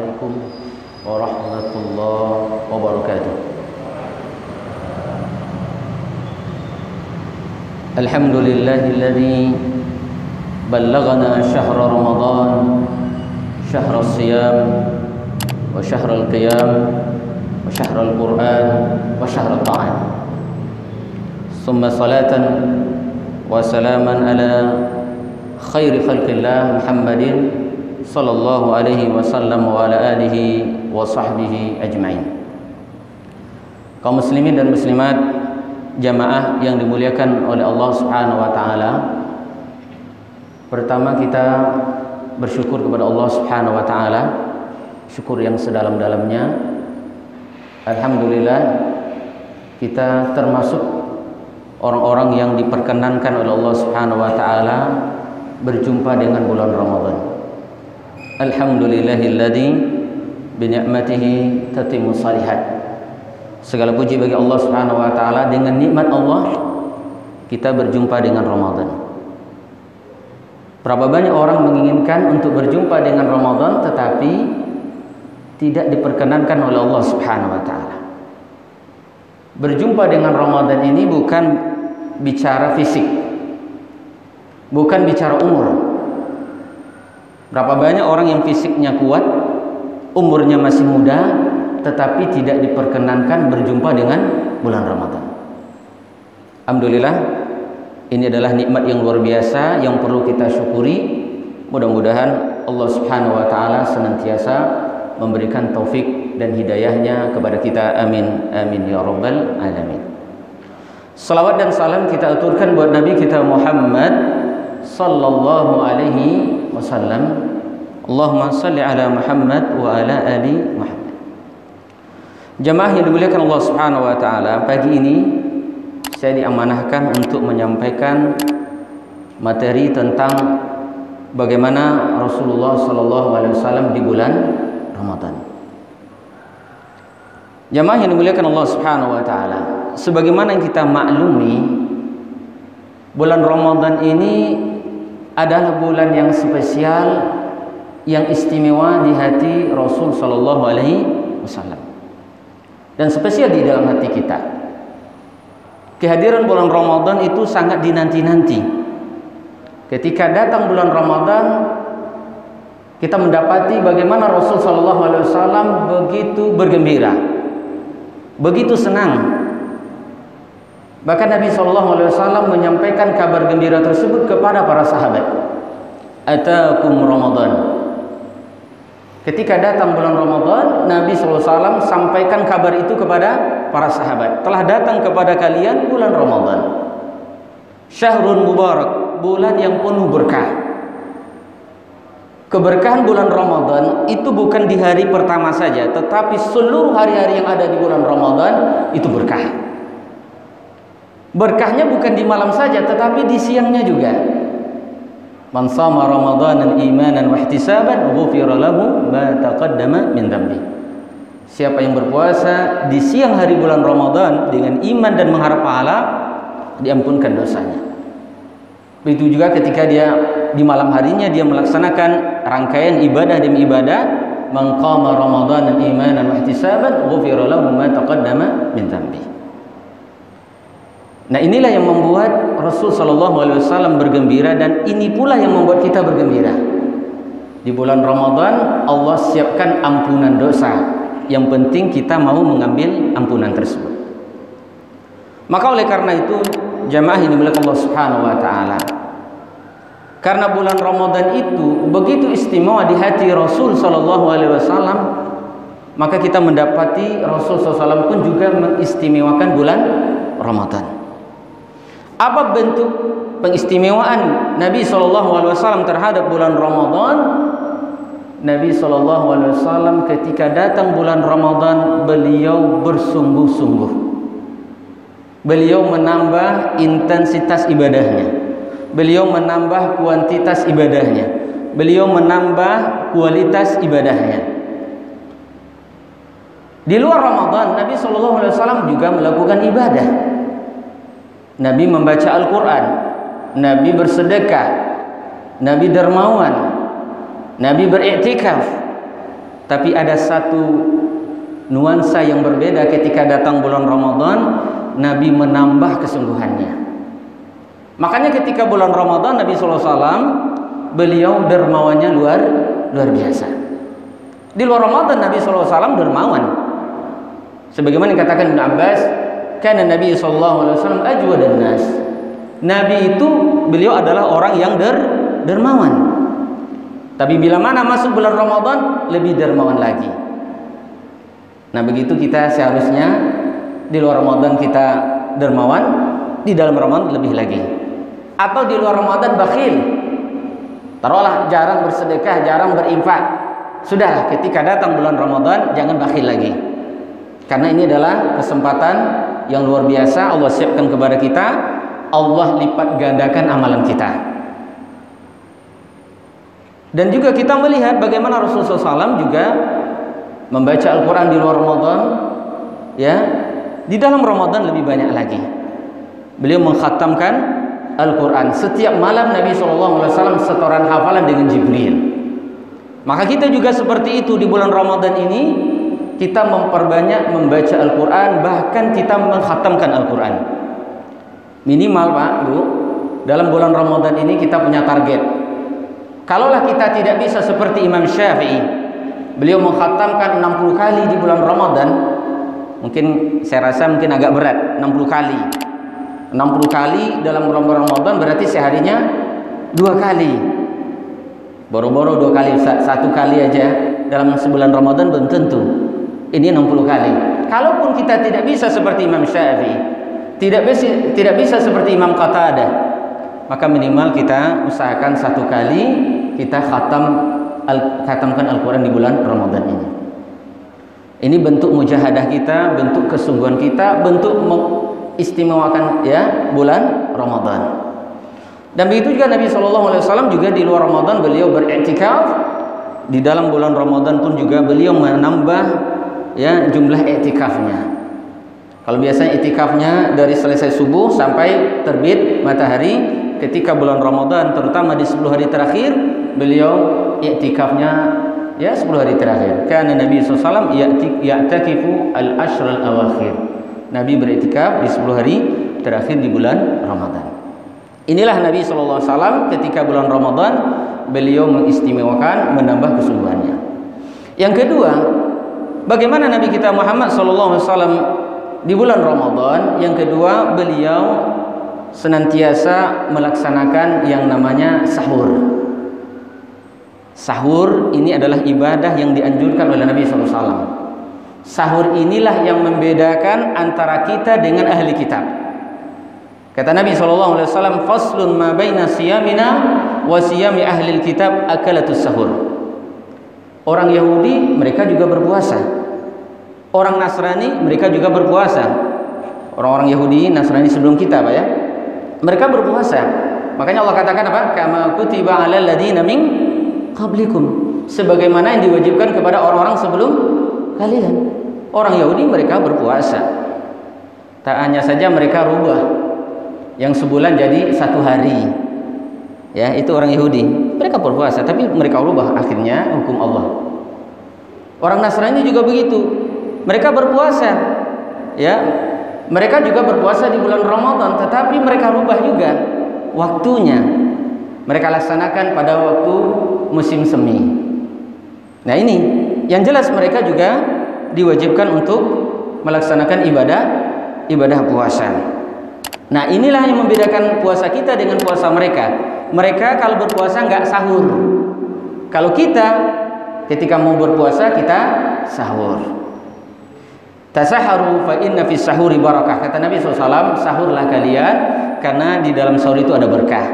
Assalamualaikum warahmatullahi wabarakatuh. Alhamdulillahilladzi ballaghana syahra Ramadan, syahra siyam, wa syahra al-qiyam, wa syahra al-Qur'an, wa syahra al-ta'am. Summa salatan wa salaman ala khairi khalqillah Muhammadin sallallahu alaihi wasallam wa ala alihi wa sahbihi ajma'in. Kaum muslimin dan muslimat, jamaah yang dimuliakan oleh Allah Subhanahu wa taala. Pertama, kita bersyukur kepada Allah Subhanahu wa taala, syukur yang sedalam-dalamnya. Alhamdulillah, kita termasuk orang-orang yang diperkenankan oleh Allah Subhanahu wa taala berjumpa dengan bulan Ramadan. Alhamdulillahilladzi bi ni'matihi tatimmu shalihat. Segala puji bagi Allah Subhanahu wa taala, dengan nikmat Allah kita berjumpa dengan Ramadan. Berapa banyak orang menginginkan untuk berjumpa dengan Ramadan tetapi tidak diperkenankan oleh Allah Subhanahu wa taala. Berjumpa dengan Ramadan ini bukan bicara fisik, bukan bicara umur. Berapa banyak orang yang fisiknya kuat, umurnya masih muda, tetapi tidak diperkenankan berjumpa dengan bulan Ramadan. Alhamdulillah, ini adalah nikmat yang luar biasa yang perlu kita syukuri. Mudah-mudahan Allah Subhanahu wa taala senantiasa memberikan taufik dan hidayahnya kepada kita. Amin amin ya rabbal alamin. Salawat dan salam kita aturkan buat Nabi kita Muhammad sallallahu alaihi wasallam. Allahumma salli ala Muhammad wa ala ali Muhammad. Jamaah yang dimuliakan Allah Subhanahu wa taala, pagi ini saya diamanahkan untuk menyampaikan materi tentang bagaimana Rasulullah sallallahu alaihi wasallam di bulan Ramadan. Jamaah yang dimuliakan Allah Subhanahu wa taala, sebagaimana yang kita maklumi, bulan Ramadan ini adalah bulan yang spesial, yang istimewa di hati Rasul sallallahu alaihi wasallam, dan spesial di dalam hati kita. Kehadiran bulan Ramadan itu sangat dinanti-nanti. Ketika datang bulan Ramadan, kita mendapati bagaimana Rasul sallallahu alaihi wasallam begitu bergembira, begitu senang. Bahkan Nabi SAW menyampaikan kabar gembira tersebut kepada para sahabat. Atakum Ramadan. Ketika datang bulan Ramadan, Nabi SAW sampaikan kabar itu kepada para sahabat. Telah datang kepada kalian bulan Ramadan. Syahrun Mubarak, bulan yang penuh berkah. Keberkahan bulan Ramadan itu bukan di hari pertama saja, tetapi seluruh hari-hari yang ada di bulan Ramadan itu berkah. Berkahnya bukan di malam saja, tetapi di siangnya juga. Man shama ramadanan imanan wa ihtisaban ghufira lahu ma taqaddama min dhanbi. Siapa yang berpuasa di siang hari bulan Ramadan dengan iman dan mengharap pahala, diampunkan dosanya. Begitu juga ketika dia di malam harinya dia melaksanakan rangkaian ibadah demi ibadah. Man qama ramadanan imanan wa ihtisaban ghufira lahu ma taqaddama min dhanbi. Nah, inilah yang membuat Rasul sallallahu alaihi wasallam bergembira, dan ini pula yang membuat kita bergembira. Di bulan Ramadan Allah siapkan ampunan dosa. Yang penting kita mau mengambil ampunan tersebut. Maka oleh karena itu, jamaah yang dimuliakan Allah Subhanahu wa taala, karena bulan Ramadan itu begitu istimewa di hati Rasul sallallahu alaihi wasallam, maka kita mendapati Rasul sallallahu alaihi wasallam pun juga mengistimewakan bulan Ramadan. Apa bentuk pengistimewaan Nabi SAW terhadap bulan Ramadan? Nabi SAW ketika datang bulan Ramadan, beliau bersungguh-sungguh. Beliau menambah intensitas ibadahnya. Beliau menambah kuantitas ibadahnya. Beliau menambah kualitas ibadahnya. Di luar Ramadan, Nabi SAW juga melakukan ibadah. Nabi membaca Al-Quran, Nabi bersedekah, Nabi dermawan, Nabi beriktikaf. Tapi ada satu nuansa yang berbeda ketika datang bulan Ramadan, Nabi menambah kesungguhannya. Makanya ketika bulan Ramadan Nabi SAW beliau dermawannya luar biasa. Di luar Ramadan Nabi SAW dermawan. Sebagaimana dikatakan Ibn Abbas, karena Nabi SAW ajwadan nas. Nabi itu beliau adalah orang yang dermawan. Tapi bila mana masuk bulan Ramadan lebih dermawan lagi. Nah begitu kita seharusnya di luar Ramadan kita dermawan, di dalam Ramadan lebih lagi. Atau di luar Ramadan bakhil. Taruhlah jarang bersedekah, jarang berinfak. Sudah ketika datang bulan Ramadan jangan bakhil lagi. Karena ini adalah kesempatan yang luar biasa Allah siapkan kepada kita. Allah lipat gandakan amalan kita. Dan juga kita melihat bagaimana Rasulullah SAW juga membaca Al-Quran di luar Ramadan, ya, di dalam Ramadan lebih banyak lagi. Beliau mengkhatamkan Al-Quran setiap malam. Nabi SAW setoran hafalan dengan Jibril. Maka kita juga seperti itu di bulan Ramadan ini, kita memperbanyak membaca Al-Quran, bahkan kita mengkhatamkan Al-Quran. Minimal Pak, Bu, dalam bulan Ramadan ini kita punya target. Kalaulah kita tidak bisa seperti Imam Syafi'i, beliau mengkhatamkan 60 kali di bulan Ramadan, mungkin saya rasa mungkin agak berat. 60 kali 60 kali dalam bulan Ramadan berarti seharinya 2 kali. Boro-boro 2 kali, 1 kali aja dalam sebulan Ramadan belum tentu. Ini 60 kali. Kalaupun kita tidak bisa seperti Imam Syafi'i, tidak bisa seperti Imam Qatadah, maka minimal kita usahakan 1 kali kita khatamkan Al-Quran di bulan Ramadan ini. Ini bentuk mujahadah kita, bentuk kesungguhan kita, bentuk mengistimewakan ya bulan Ramadan. Dan begitu juga Nabi SAW juga di luar Ramadan beliau beriktikaf. Di dalam bulan Ramadan pun juga beliau menambah ya jumlah iktikafnya. Kalau biasanya iktikafnya dari selesai subuh sampai terbit matahari, ketika bulan Ramadan terutama di 10 hari terakhir beliau iktikafnya ya 10 hari terakhir. Karena Nabi SAW ya'takifu al-ashr al-awakhir. Nabi beriktikaf di 10 hari terakhir di bulan Ramadan. Inilah Nabi SAW ketika bulan Ramadan beliau mengistimewakan, menambah kesungguhannya. Yang kedua, bagaimana Nabi kita Muhammad SAW di bulan Ramadan? Yang kedua, beliau senantiasa melaksanakan yang namanya sahur. Sahur ini adalah ibadah yang dianjurkan oleh Nabi SAW. Sahur inilah yang membedakan antara kita dengan ahli kitab. Kata Nabi SAW, faslun ma baina siyamina wa siyami ahli kitab akalatus sahur. Orang Yahudi mereka juga berpuasa. Orang Nasrani mereka juga berpuasa. Orang-orang Yahudi, Nasrani sebelum kita, Pak ya, mereka berpuasa. Makanya Allah katakan apa? Kama kutiba 'alal ladzina min qablikum. Sebagaimana yang diwajibkan kepada orang-orang sebelum kalian. Orang Yahudi mereka berpuasa. Tak hanya saja mereka rubah yang sebulan jadi 1 hari. Ya, itu orang Yahudi. Mereka berpuasa tapi mereka rubah akhirnya hukum Allah. Orang Nasrani juga begitu. Mereka berpuasa. Ya. Mereka juga berpuasa di bulan Ramadan, tetapi mereka rubah juga waktunya. Mereka laksanakan pada waktu musim semi. Nah ini, yang jelas mereka juga diwajibkan untuk melaksanakan ibadah puasa. Nah inilah yang membedakan puasa kita dengan puasa mereka. Mereka kalau berpuasa nggak sahur. Kalau kita ketika mau berpuasa kita sahur. Tasaharu fa inna fis sahuri barakah. Kata Nabi SAW, sahurlah kalian karena di dalam sahur itu ada berkah.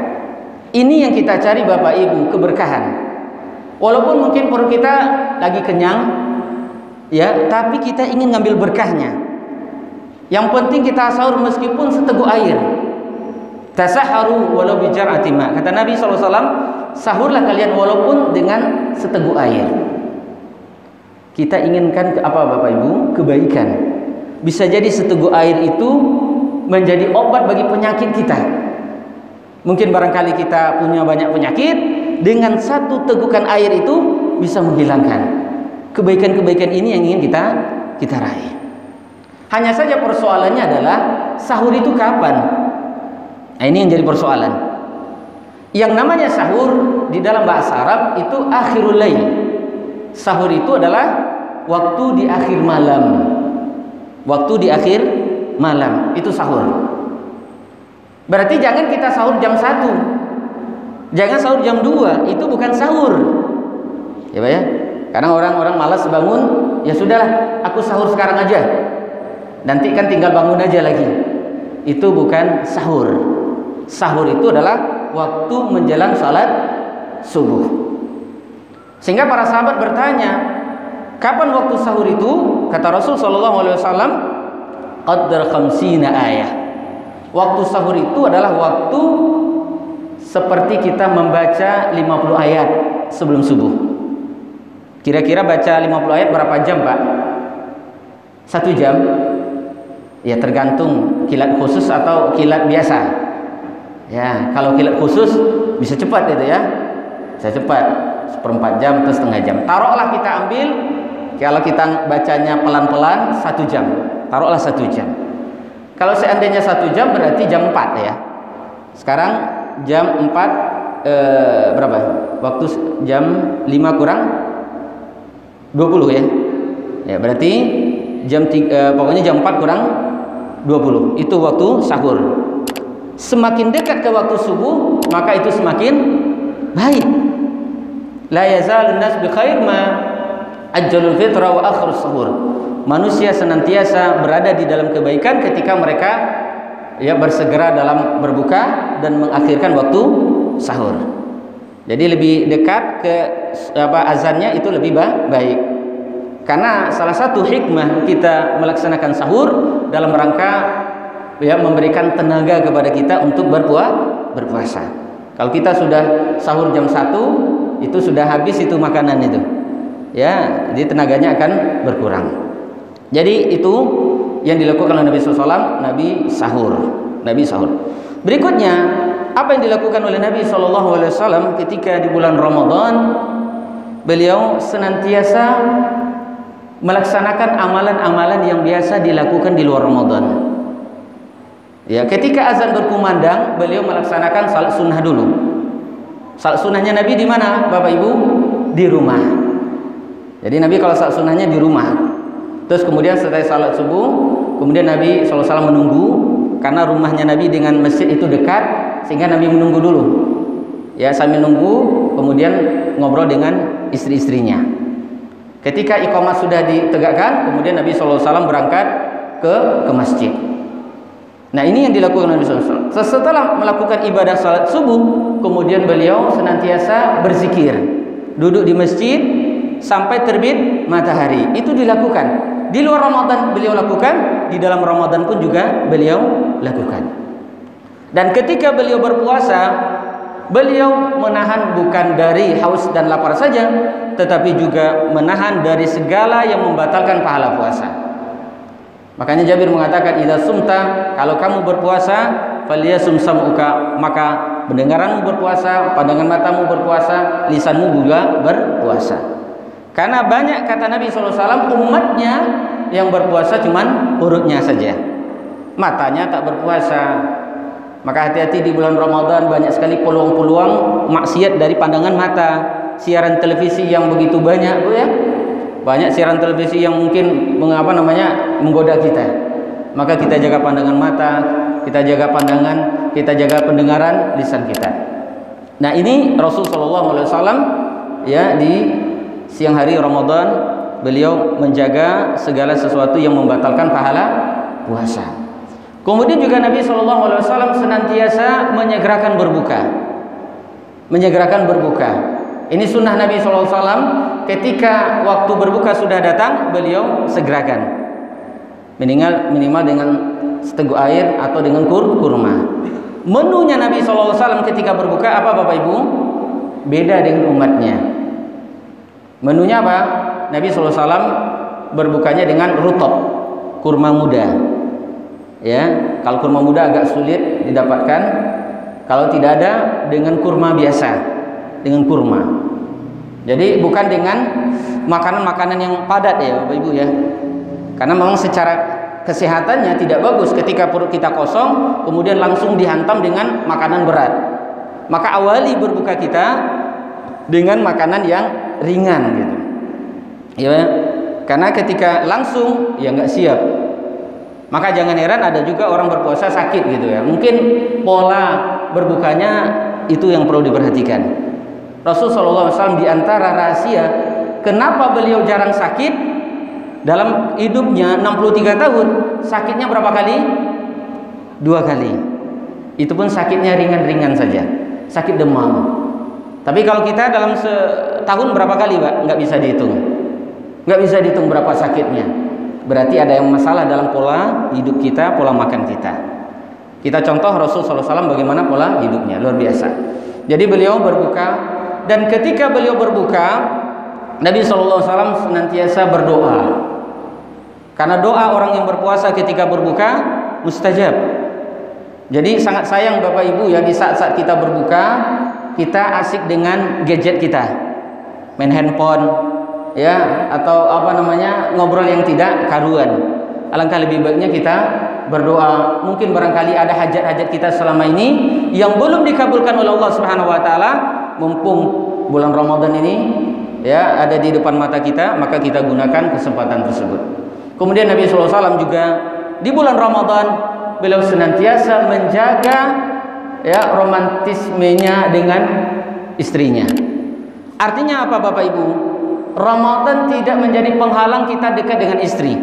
Ini yang kita cari Bapak Ibu, keberkahan. Walaupun mungkin perut kita lagi kenyang, ya, tapi kita ingin ngambil berkahnya. Yang penting kita sahur meskipun seteguk air. Tasaharu walau bijar'ati ma. Kata Nabi SAW, sahurlah kalian walaupun dengan seteguk air. Kita inginkan apa Bapak Ibu? Kebaikan. Bisa jadi seteguk air itu menjadi obat bagi penyakit kita. Mungkin barangkali kita punya banyak penyakit, dengan 1 tegukan air itu bisa menghilangkan. kebaikan-kebaikan ini yang ingin kita raih. Hanya saja persoalannya adalah sahur itu kapan? Nah, ini yang jadi persoalan. Yang namanya sahur di dalam bahasa Arab itu akhirul lail. Sahur itu adalah waktu di akhir malam. Waktu di akhir malam itu sahur. Berarti jangan kita sahur jam 1. Jangan sahur jam 2, itu bukan sahur. Ya, Pak ya. Karena orang-orang malas bangun, ya sudahlah, aku sahur sekarang aja. Nanti kan tinggal bangun aja lagi. Itu bukan sahur. Sahur itu adalah waktu menjelang salat subuh. Sehingga para sahabat bertanya, kapan waktu sahur itu? Kata Rasul sallallahu alaihi wasallam, qadar 50 ayah. Waktu sahur itu adalah waktu seperti kita membaca 50 ayat sebelum subuh. Kira-kira baca 50 ayat berapa jam, Pak? 1 jam? Ya tergantung kilat khusus atau kilat biasa. Ya, kalau kilat khusus bisa cepat itu ya. Bisa cepat, 1/4 jam atau setengah jam. Taruhlah kita ambil, kalau kita bacanya pelan-pelan 1 jam. Taruhlah 1 jam. Kalau seandainya 1 jam berarti jam 4 ya. Sekarang jam 4 berapa? Waktu jam 5 kurang 20 ya. Ya, berarti pokoknya jam 4 kurang 20. Itu waktu sahur. Semakin dekat ke waktu subuh, maka itu semakin baik. La yazalun nas bi khair ma ajjalul fitra wa akhirus sahur. Manusia senantiasa berada di dalam kebaikan ketika mereka ya bersegera dalam berbuka dan mengakhirkan waktu sahur. Jadi lebih dekat ke azannya itu lebih baik. Karena salah satu hikmah kita melaksanakan sahur dalam rangka ya memberikan tenaga kepada kita untuk berpuasa. Kalau kita sudah sahur jam 1, itu sudah habis itu makanan itu. Ya, jadi tenaganya akan berkurang. Jadi itu yang dilakukan oleh Nabi SAW, Nabi sahur. Berikutnya, apa yang dilakukan oleh Nabi SAW ketika di bulan Ramadan? Beliau senantiasa melaksanakan amalan-amalan yang biasa dilakukan di luar Ramadan. Ya, ketika azan berkumandang, beliau melaksanakan salat sunnah dulu. Salat sunnahnya Nabi di mana, Bapak Ibu? Di rumah. Jadi Nabi kalau salat sunnahnya di rumah. Terus kemudian setelah salat subuh, kemudian Nabi SAW menunggu, karena rumahnya Nabi dengan masjid itu dekat, sehingga Nabi menunggu dulu. Ya, sambil nunggu, kemudian ngobrol dengan istri-istrinya. Ketika iqamah sudah ditegakkan, kemudian Nabi SAW berangkat ke masjid. Nah, ini yang dilakukan Nabi SAW. Setelah melakukan ibadah salat subuh, kemudian beliau senantiasa berzikir, duduk di masjid sampai terbit matahari. Itu dilakukan. Di luar Ramadan beliau lakukan, di dalam Ramadan pun juga beliau lakukan. Dan ketika beliau berpuasa, beliau menahan bukan dari haus dan lapar saja, tetapi juga menahan dari segala yang membatalkan pahala puasa. Makanya Jabir mengatakan, idza sumta, kalau kamu berpuasa, falyasum sam'uka, maka pendengaranmu berpuasa, pandangan matamu berpuasa, lisanmu juga berpuasa. Karena banyak, kata Nabi SAW, umatnya yang berpuasa cuman perutnya saja, matanya tak berpuasa. Maka hati-hati di bulan Ramadan, banyak sekali peluang-peluang maksiat dari pandangan mata. Siaran televisi yang begitu banyak, Bu ya. Banyak siaran televisi yang mungkin menggoda kita. Maka kita jaga pandangan mata, kita jaga pandangan, kita jaga pendengaran lisan kita. Nah, ini Rasul sallallahu alaihi wasallam ya, di siang hari Ramadan beliau menjaga segala sesuatu yang membatalkan pahala puasa. Kemudian juga Nabi SAW senantiasa menyegerakan berbuka. Ini sunnah Nabi SAW. Ketika waktu berbuka sudah datang, beliau segerakan. Minimal dengan seteguk air atau dengan kurma. Menunya Nabi SAW ketika berbuka apa, Bapak Ibu? Beda dengan umatnya. Menunya apa? Nabi SAW berbukanya dengan rutab, kurma muda. Ya, kalau kurma muda agak sulit didapatkan. Kalau tidak ada, dengan kurma biasa, dengan kurma. Jadi bukan dengan makanan-makanan yang padat ya Bapak Ibu ya. Karena memang secara kesehatannya tidak bagus ketika perut kita kosong kemudian langsung dihantam dengan makanan berat. Maka awali berbuka kita dengan makanan yang ringan gitu. Ya, karena ketika langsung ya nggak siap. Maka jangan heran ada juga orang berpuasa sakit gitu ya. Mungkin pola berbukanya itu yang perlu diperhatikan. Rasulullah SAW di antara rahasia kenapa beliau jarang sakit dalam hidupnya 63 tahun, sakitnya berapa kali? 2 kali. Itu pun sakitnya ringan-ringan saja, sakit demam. Tapi kalau kita dalam setahun berapa kali Pak? Nggak bisa dihitung. Nggak bisa dihitung berapa sakitnya. Berarti ada yang masalah dalam pola hidup kita, pola makan kita. Kita contoh Rasulullah SAW bagaimana pola hidupnya, luar biasa. Jadi beliau berbuka, dan ketika beliau berbuka, Nabi SAW senantiasa berdoa. Karena doa orang yang berpuasa ketika berbuka mustajab. Jadi sangat sayang Bapak Ibu ya, di saat-saat kita berbuka, kita asik dengan gadget kita, main handphone ya, atau apa namanya, ngobrol yang tidak karuan. Alangkah lebih baiknya kita berdoa. Mungkin barangkali ada hajat-hajat kita selama ini yang belum dikabulkan oleh Allah Subhanahu wa taala. Mumpung bulan Ramadan ini ya ada di depan mata kita, maka kita gunakan kesempatan tersebut. Kemudian Nabi SAW juga di bulan Ramadan beliau senantiasa menjaga ya romantismenya dengan istrinya. Artinya apa Bapak Ibu? Ramadan tidak menjadi penghalang kita dekat dengan istri.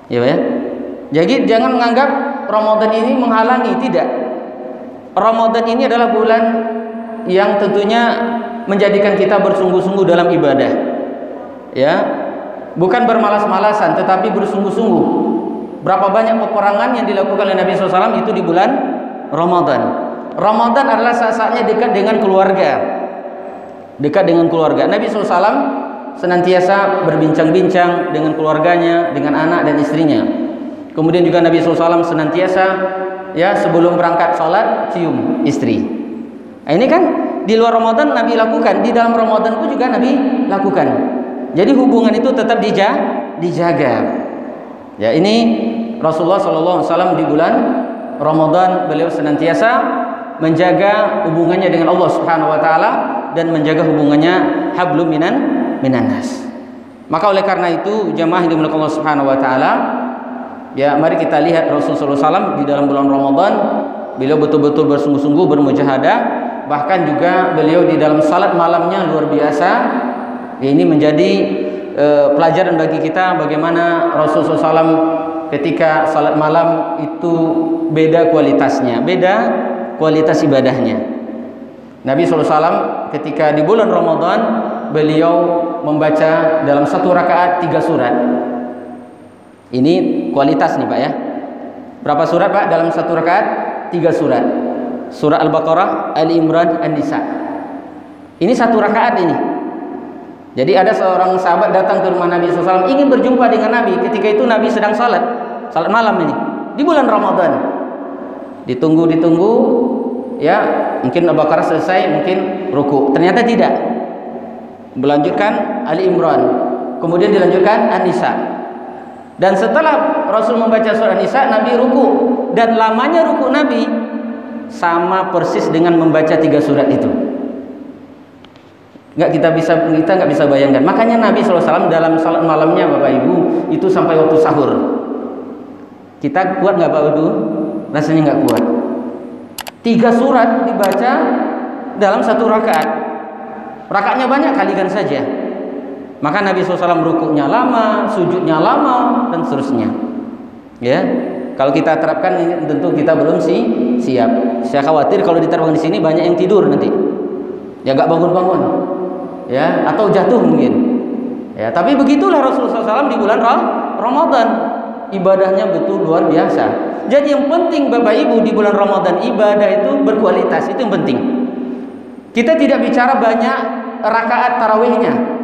Ya, ya. Jadi jangan menganggap Ramadan ini menghalangi, tidak. Ramadan ini adalah bulan yang tentunya menjadikan kita bersungguh-sungguh dalam ibadah. Ya. Bukan bermalas-malasan tetapi bersungguh-sungguh. Berapa banyak peperangan yang dilakukan oleh Nabi SAW itu di bulan Ramadan. Ramadan adalah saat-saatnya dekat dengan keluarga. Dekat dengan keluarga. Nabi SAW senantiasa berbincang-bincang dengan keluarganya, dengan anak dan istrinya. Kemudian juga Nabi SAW senantiasa ya sebelum berangkat sholat cium istri. Nah, ini kan di luar Ramadan Nabi lakukan, di dalam Ramadan pun juga Nabi lakukan. Jadi hubungan itu tetap dijaga. Ya, ini Rasulullah SAW di bulan Ramadan beliau senantiasa menjaga hubungannya dengan Allah Subhanahu wa taala dan menjaga hubungannya hablum minan nas. Maka oleh karena itu jamaah yang dimuliakan Allah Subhanahu wa taala, ya mari kita lihat Rasulullah SAW di dalam bulan Ramadan beliau betul-betul bersungguh-sungguh bermujahadah, bahkan juga beliau di dalam salat malamnya luar biasa. Ini menjadi pelajaran bagi kita bagaimana Rasulullah SAW ketika salat malam itu beda kualitasnya, beda kualitas ibadahnya. Nabi SAW ketika di bulan Ramadan beliau membaca dalam satu rakaat 3 surat. Ini kualitas nih Pak ya. Berapa surat Pak dalam satu rakaat? 3 surat. Surah Al-Baqarah, Ali Imran, An-Nisa. Ini satu rakaat ini. Jadi ada seorang sahabat datang ke rumah Nabi SAW ingin berjumpa dengan Nabi. Ketika itu Nabi sedang salat malam ini di bulan Ramadan. Ditunggu ya, mungkin Al-Baqarah selesai, mungkin ruku. Ternyata tidak. Melanjutkan Ali Imran, kemudian dilanjutkan An-Nisa. Dan setelah Rasul membaca surah An-Nisa, Nabi ruku, dan lamanya ruku Nabi sama persis dengan membaca 3 surat itu. Kita nggak bisa bayangkan. Makanya Nabi SAW dalam salat malamnya Bapak Ibu itu sampai waktu sahur. Kita kuat nggak Bapak Ibu? Rasanya nggak kuat. 3 surat dibaca dalam satu rakaat. Rakaatnya banyak, kalikan saja. Maka Nabi SAW rukuknya lama, sujudnya lama, dan seterusnya. Ya, kalau kita terapkan ini tentu kita belum siap. Saya khawatir kalau diterapkan di sini banyak yang tidur nanti. Ya nggak bangun-bangun. Ya, atau jatuh mungkin. Ya, tapi begitulah Rasulullah SAW di bulan Ramadan. Ibadahnya betul luar biasa. Jadi yang penting Bapak Ibu di bulan Ramadan ibadah itu berkualitas, itu yang penting. Kita tidak bicara banyak rakaat tarawihnya.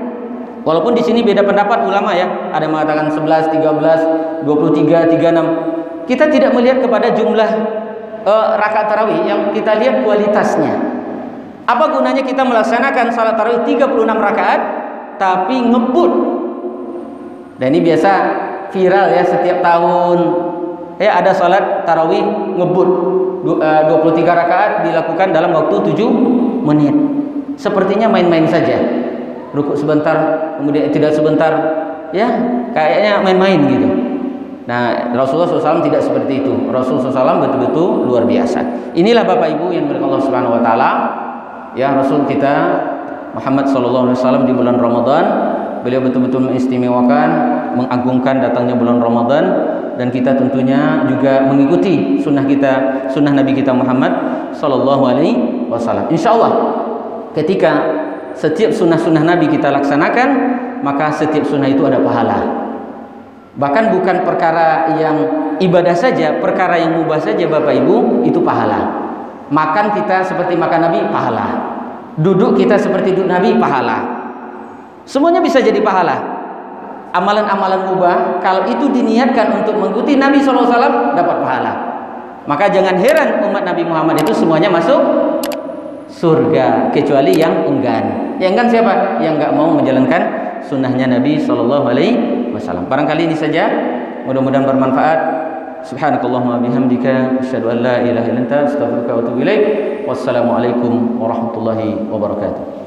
Walaupun di sini beda pendapat ulama ya. Ada yang mengatakan 11, 13, 23, 36. Kita tidak melihat kepada jumlah rakaat tarawih, yang kita lihat kualitasnya. Apa gunanya kita melaksanakan salat tarawih 36 rakaat tapi ngebut. Dan ini biasa viral ya setiap tahun. Ada salat tarawih ngebut 23 rakaat dilakukan dalam waktu 7 menit. Sepertinya main-main saja. Rukuk sebentar, kemudian tidak sebentar, ya kayaknya main-main gitu. Nah, Rasulullah SAW tidak seperti itu. Rasulullah SAW betul-betul luar biasa. Inilah Bapak Ibu yang berkat Allah Subhanahu Wa Taala, ya Rasul kita Muhammad SAW di bulan Ramadan, beliau betul-betul mengistimewakan, mengagungkan datangnya bulan Ramadan, dan kita tentunya juga mengikuti sunnah kita, sunnah Nabi kita Muhammad SAW. Insya Allah, ketika setiap sunnah-sunnah Nabi kita laksanakan, maka setiap sunnah itu ada pahala. Bahkan bukan perkara yang ibadah saja, perkara yang mubah saja Bapak Ibu itu pahala. Makan kita seperti makan Nabi, pahala. Duduk kita seperti duduk Nabi, pahala. Semuanya bisa jadi pahala. Amalan-amalan mubah kalau itu diniatkan untuk mengikuti Nabi SAW dapat pahala. Maka jangan heran umat Nabi Muhammad itu semuanya masuk surga kecuali yang enggan. Yang enggan siapa? Yang enggak mau menjalankan sunnahnya Nabi SAW. Barangkali ini saja, mudah-mudahan bermanfaat. Subhanakallahumma bihamdika asyhadu an la ilaha illa anta astaghfiruka wa atubu ilaik. Wassalamualaikum warahmatullahi wabarakatuh.